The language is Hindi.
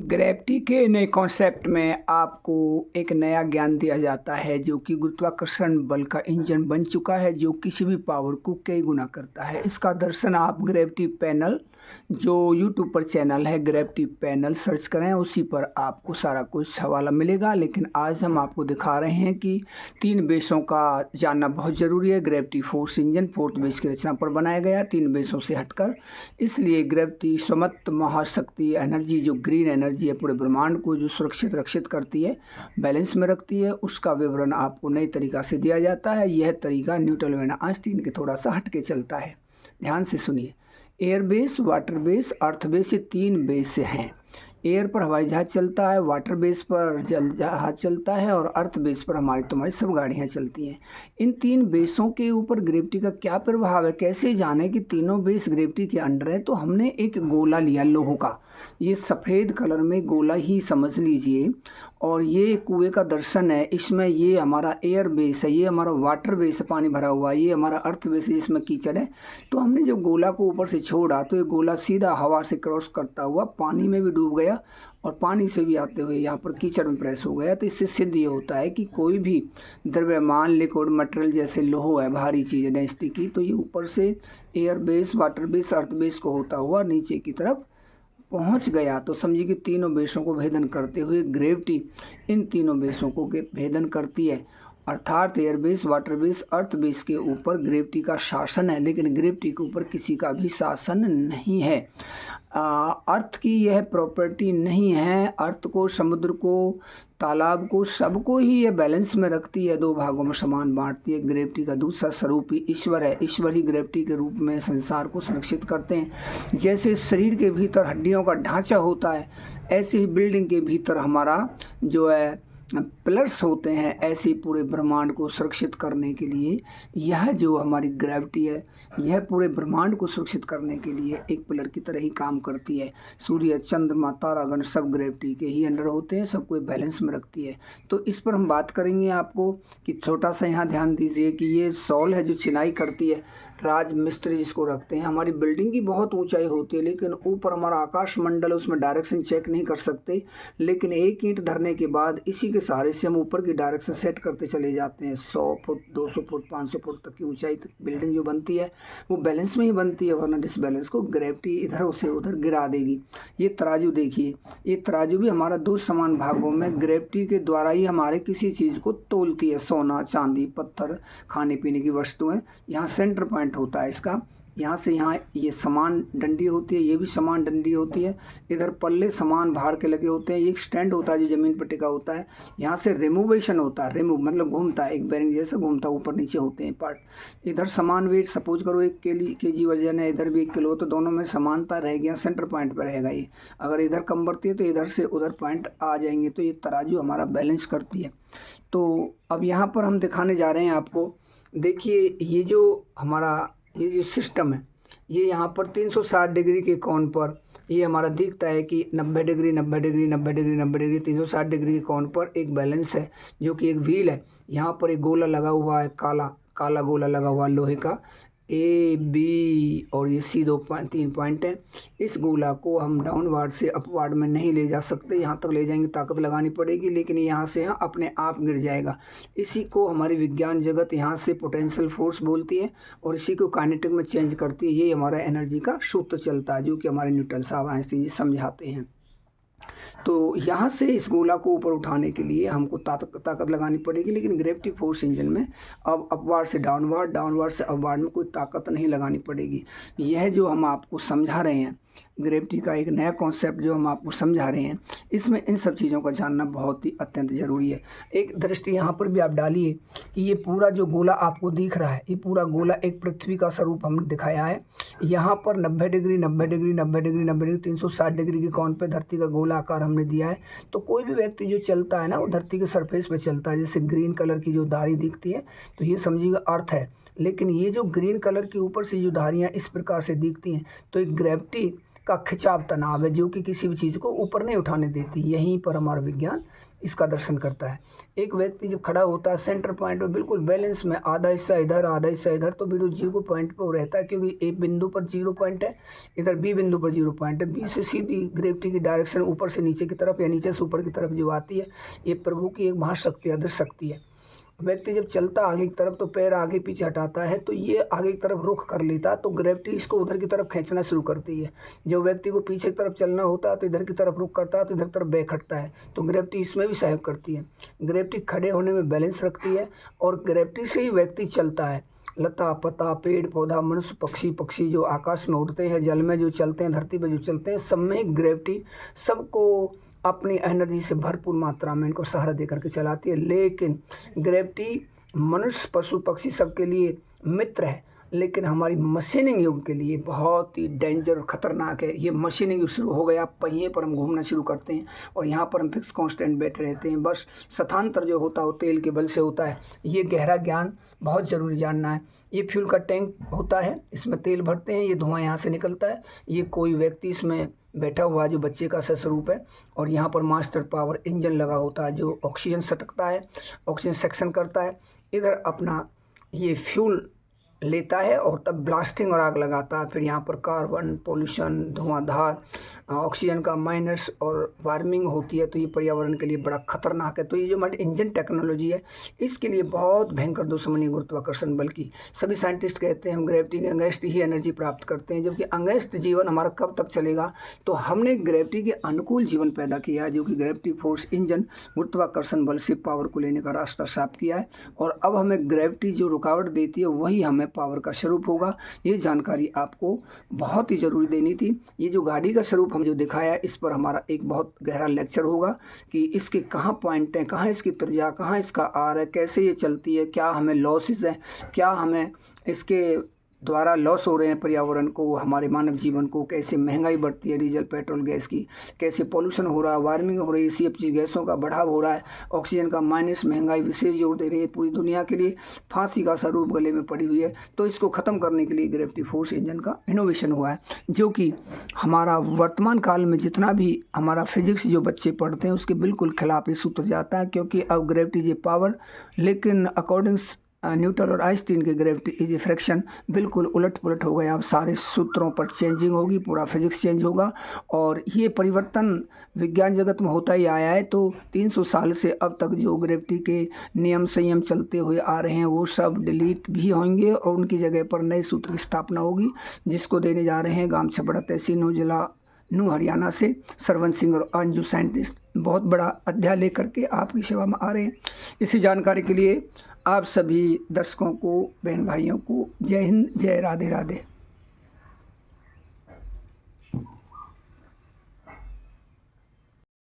ग्रेविटी के नए कॉन्सेप्ट में आपको एक नया ज्ञान दिया जाता है जो कि गुरुत्वाकर्षण बल का इंजन बन चुका है जो किसी भी पावर को कई गुना करता है। इसका दर्शन आप ग्रेविटी पैनल जो यूट्यूब पर चैनल है ग्रेविटी पैनल सर्च करें, उसी पर आपको सारा कुछ हवाला मिलेगा। लेकिन आज हम आपको दिखा रहे हैं कि 3 बेसों का जानना बहुत ज़रूरी है। Gravity force engine 4th base की रचना पर बनाया गया 3 बेसों से हटकर, इसलिए ग्रेविटी स्वमत महाशक्ति एनर्जी जो ग्रीन एनर्जी है पूरे ब्रह्मांड को जो सुरक्षित रक्षित करती है, बैलेंस में रखती है, उसका विवरण आपको नई तरीका से दिया जाता है। यह तरीका न्यूटन लेना आइंस्टीन के थोड़ा सा हट के चलता है। ध्यान से सुनिए। एयर बेस, वाटर बेस, अर्थ बेस, ये 3 बेस हैं। एयर पर हवाई जहाज़ चलता है, वाटर बेस पर जल जहाज़ चलता है और अर्थ बेस पर हमारी तुम्हारी सब गाड़ियाँ चलती हैं। इन 3 बेसों के ऊपर ग्रेविटी का क्या प्रभाव है, कैसे जाने कि तीनों बेस ग्रेविटी के अंडर है। तो हमने एक गोला लिया लोहे का, ये सफ़ेद कलर में गोला ही समझ लीजिए, और ये कुएं का दर्शन है। इसमें ये हमारा एयर बेस है, ये हमारा वाटर बेस है पानी भरा हुआ, ये हमारा अर्थ बेस है जिसमें कीचड़ है। तो हमने जब गोला को ऊपर से छोड़ा तो ये गोला सीधा हवा से क्रॉस करता हुआ पानी में भी डूब गया और पानी से भी आते हुए यहाँ पर कीचड़ में प्रेस हो गया। तो इससे सिद्ध ये होता है कि कोई भी द्रव्यमान लिक्विड मटेरियल जैसे लोहा है, भारी चीज़ है डेंसिटी की, तो ये ऊपर से एयर बेस, वाटर बेस, अर्थ बेस को होता हुआ नीचे की तरफ पहुंच गया। तो समझिए कि तीनों बेसों को भेदन करते हुए ग्रेविटी इन तीनों बेसों को भेदन करती है, अर्थात एयर बेस, वाटर बेस, अर्थ बेस के ऊपर ग्रेविटी का शासन है, लेकिन ग्रेविटी के ऊपर किसी का भी शासन नहीं है। अर्थ की यह प्रॉपर्टी नहीं है। अर्थ को, समुद्र को, तालाब को, सबको ही ये बैलेंस में रखती है, 2 भागों में समान बांटती है। ग्रेविटी का दूसरा स्वरूप ही ईश्वर है। ईश्वर ही ग्रेविटी के रूप में संसार को संरक्षित करते हैं। जैसे शरीर के भीतर हड्डियों का ढांचा होता है, ऐसे ही बिल्डिंग के भीतर हमारा जो है पिलर्स होते हैं। ऐसे पूरे ब्रह्मांड को सुरक्षित करने के लिए यह जो हमारी ग्रेविटी है, यह पूरे ब्रह्मांड को सुरक्षित करने के लिए एक पिलर की तरह ही काम करती है। सूर्य, चंद्रमा, तारागण सब ग्रेविटी के ही अंडर होते हैं, सबको बैलेंस में रखती है। तो इस पर हम बात करेंगे आपको कि छोटा सा यहाँ ध्यान दीजिए कि ये सॉल है जो चिनाई करती है, राज मिस्त्री जिसको रखते हैं। हमारी बिल्डिंग की बहुत ऊंचाई होती है, लेकिन ऊपर हमारा आकाश मंडल, उसमें डायरेक्शन चेक नहीं कर सकते। लेकिन एक ईंट धरने के बाद इसी के सहारे से हम ऊपर की डायरेक्शन सेट करते चले जाते हैं। 100 फुट, 200 फुट, 500 फुट तक की ऊंचाई तक बिल्डिंग जो बनती है वो बैलेंस में ही बनती है, वरना डिसबैलेंस को ग्रेविटी इधर से उधर गिरा देगी। ये तराजू देखिए, ये तराजू भी हमारा 2 समान भागों में ग्रेविटी के द्वारा ही हमारे किसी चीज़ को तोलती है। सोना, चांदी, पत्थर, खाने पीने की वस्तुएं, यहाँ सेंटर पॉइंट होता है इसका। यहाँ से यहाँ ये समान डंडी होती है, ये भी समान डंडी होती है। इधर पल्ले समान भार के लगे होते हैं। ये एक स्टैंड होता है जो ज़मीन पर टिका होता है। यहाँ से रिमूवेशन होता है, रिमूव मतलब घूमता है, एक बेरिंग जैसा घूमता है, ऊपर नीचे होते हैं पार्ट। इधर समान वेट, सपोज करो 1 kg वजन है, इधर भी 1 किलो, तो दोनों में समानता रहेगी। यहाँ सेंटर पॉइंट पर रहेगा ये। अगर इधर कम बढ़ती है तो इधर से उधर पॉइंट आ जाएंगे। तो ये तराजू हमारा बैलेंस करती है। तो अब यहाँ पर हम दिखाने जा रहे हैं आपको, देखिए ये जो हमारा ये जो सिस्टम है, ये यहाँ पर 360 डिग्री के कोण पर ये हमारा दिखता है कि 90 degree, 90 degree, 90 degree, 90 degree, 360 degree के कोण पर एक बैलेंस है जो कि एक व्हील है। यहाँ पर एक गोला लगा हुआ है, काला काला गोला लगा हुआ है लोहे का, ए बी और ये सी 3 पॉइंट हैं। इस गोला को हम डाउनवार्ड से अपवार्ड में नहीं ले जा सकते, यहाँ तक ले जाएंगे ताकत लगानी पड़ेगी, लेकिन यहाँ से यहाँ अपने आप गिर जाएगा। इसी को हमारी विज्ञान जगत यहाँ से पोटेंशियल फोर्स बोलती है और इसी को काइनेटिक में चेंज करती है। ये हमारा एनर्जी का सूत्र चलता है जो कि हमारे न्यूटन साहब आइंस्टीन जी समझाते हैं। तो यहाँ से इस गोला को ऊपर उठाने के लिए हमको ताकत लगानी पड़ेगी, लेकिन ग्रेविटी फोर्स इंजन में अब अपवार्ड से डाउनवार्ड, डाउनवार्ड से अपवार्ड में कोई ताकत नहीं लगानी पड़ेगी। यह जो हम आपको समझा रहे हैं ग्रेविटी का एक नया कॉन्सेप्ट जो हम आपको समझा रहे हैं, इसमें इन सब चीज़ों का जानना बहुत ही अत्यंत ज़रूरी है। एक दृष्टि यहाँ पर भी आप डालिए कि ये पूरा जो गोला आपको दिख रहा है, ये पूरा गोला एक पृथ्वी का स्वरूप हमने दिखाया है। यहाँ पर 90 degree, 90 degree, 90 degree, 90 degree, 360 degree के कोण पे धरती का गोला आकार हमने दिया है। तो कोई भी व्यक्ति जो चलता है ना, वो धरती के सरफेस पे चलता है। जैसे ग्रीन कलर की जो धारी दिखती है तो ये समझिएगा अर्थ है, लेकिन ये जो ग्रीन कलर के ऊपर से जो धारियाँ इस प्रकार से दिखती हैं तो एक ग्रेविटी का खिंचाव तनाव है जो कि किसी भी चीज़ को ऊपर नहीं उठाने देती। यहीं पर हमारा विज्ञान इसका दर्शन करता है। एक व्यक्ति जब खड़ा होता है सेंटर पॉइंट में बिल्कुल बैलेंस में, आधा हिस्सा इधर आधा हिस्सा इधर, तो बिल्कुल जीरो पॉइंट पर वो रहता है, क्योंकि ए बिंदु पर जीरो पॉइंट है, इधर बी बिंदु पर जीरो पॉइंट है। बी से सीधी ग्रेविटी की डायरेक्शन ऊपर से नीचे की तरफ या नीचे से ऊपर की तरफ जो आती है, ये प्रभु की एक महाशक्ति, अदृश्य शक्ति है। व्यक्ति जब चलता आगे की तरफ तो पैर आगे पीछे हटाता है, तो ये आगे की तरफ रुख कर लेता है, तो ग्रेविटी इसको उधर की तरफ खींचना शुरू करती है। जो व्यक्ति को पीछे की तरफ चलना होता है तो इधर की तरफ रुख करता है, तो इधर की तरफ बैक हटता है, तो ग्रेविटी इसमें भी सहयोग करती है। ग्रेविटी खड़े होने में बैलेंस रखती है और ग्रेविटी से ही व्यक्ति चलता है। लता पता पेड़ पौधा मनुष्य पक्षी जो आकाश में उड़ते हैं, जल में जो चलते हैं, धरती पर जो चलते हैं, सब में ग्रेविटी सबको अपनी एनर्जी से भरपूर मात्रा में इनको सहारा दे करके चलाती है। लेकिन ग्रेविटी मनुष्य पशु पक्षी सबके लिए मित्र है, लेकिन हमारी मशीनिंग युग के लिए बहुत ही डेंजर और ख़तरनाक है। ये मशीनिंग युग शुरू हो गया, पहिए पर हम घूमना शुरू करते हैं और यहाँ पर हम फिक्स कांस्टेंट बैठे रहते हैं। बस स्थानांतर जो होता है वो तेल के बल से होता है। ये गहरा ज्ञान बहुत ज़रूरी जानना है। ये फ्यूल का टैंक होता है, इसमें तेल भरते हैं, ये धुआं यहाँ से निकलता है। ये कोई व्यक्ति इसमें बैठा हुआ है जो बच्चे का स्वरूप है, और यहाँ पर मास्टर पावर इंजन लगा होता है जो ऑक्सीजन सटकता है, ऑक्सीजन सेक्शन करता है, इधर अपना ये फ्यूल लेता है और तब ब्लास्टिंग और आग लगाता है। फिर यहाँ पर कार्बन पोल्यूशन, धुआंधार, ऑक्सीजन का माइनस और वार्मिंग होती है, तो ये पर्यावरण के लिए बड़ा खतरनाक है। तो ये जो हमारी इंजन टेक्नोलॉजी है, इसके लिए बहुत भयंकर दुश्मनी गुरुत्वाकर्षण बल की। सभी साइंटिस्ट कहते हैं हम ग्रेविटी के अगेंस्ट ही एनर्जी प्राप्त करते हैं, जबकि अगेंस्ट जीवन हमारा कब तक चलेगा। तो हमने ग्रेविटी के अनुकूल जीवन पैदा किया है, जो कि ग्रेविटी फोर्स इंजन गुरुत्वाकर्षण बल से पावर को लेने का रास्ता साफ किया है, और अब हमें ग्रेविटी जो रुकावट देती है वही हमें पावर का स्वरूप होगा। ये जानकारी आपको बहुत ही ज़रूरी देनी थी। ये जो गाड़ी का स्वरूप हम जो दिखाया है, इस पर हमारा एक बहुत गहरा लेक्चर होगा कि इसके कहाँ पॉइंट हैं, कहाँ इसकी त्रिज्या, कहाँ इसका आर है, कैसे ये चलती है, क्या हमें लॉसेस हैं, क्या हमें इसके द्वारा लॉस हो रहे हैं पर्यावरण को, हमारे मानव जीवन को, कैसे महंगाई बढ़ती है डीजल पेट्रोल गैस की, कैसे पोल्यूशन हो रहा है, वार्मिंग हो रही है, CFC गैसों का बढ़ाव हो रहा है, ऑक्सीजन का माइनस, महंगाई विशेष जोर दे रही है पूरी दुनिया के लिए, फांसी का स्वरूप गले में पड़ी हुई है। तो इसको ख़त्म करने के लिए ग्रेविटी फोर्स इंजन का इनोवेशन हुआ है, जो कि हमारा वर्तमान काल में जितना भी हमारा फिजिक्स जो बच्चे पढ़ते हैं उसके बिल्कुल खिलाफ ये सूत्र जाता है, क्योंकि अब ग्रेविटी इज ए पावर, लेकिन अकॉर्डिंग न्यूटन और आइंस्टीन के ग्रेविटी इज ए फ्रैक्शन बिल्कुल उलट पुलट हो गया। अब सारे सूत्रों पर चेंजिंग होगी, पूरा फिजिक्स चेंज होगा, और ये परिवर्तन विज्ञान जगत में होता ही आया है। तो 300 साल से अब तक जो ग्रेविटी के नियम संयम चलते हुए आ रहे हैं वो सब डिलीट भी होंगे और उनकी जगह पर नए सूत्र की स्थापना होगी, जिसको देने जा रहे हैं गाम छपड़ा तहसील नू जिला नू हरियाणा से सरवन सिंह और अंजू साइंटिस्ट बहुत बड़ा अध्याय लेकर के आपकी सेवा में आ रहे हैं। इसी जानकारी के लिए आप सभी दर्शकों को, बहन भाइयों को जय हिंद, जय राधे राधे।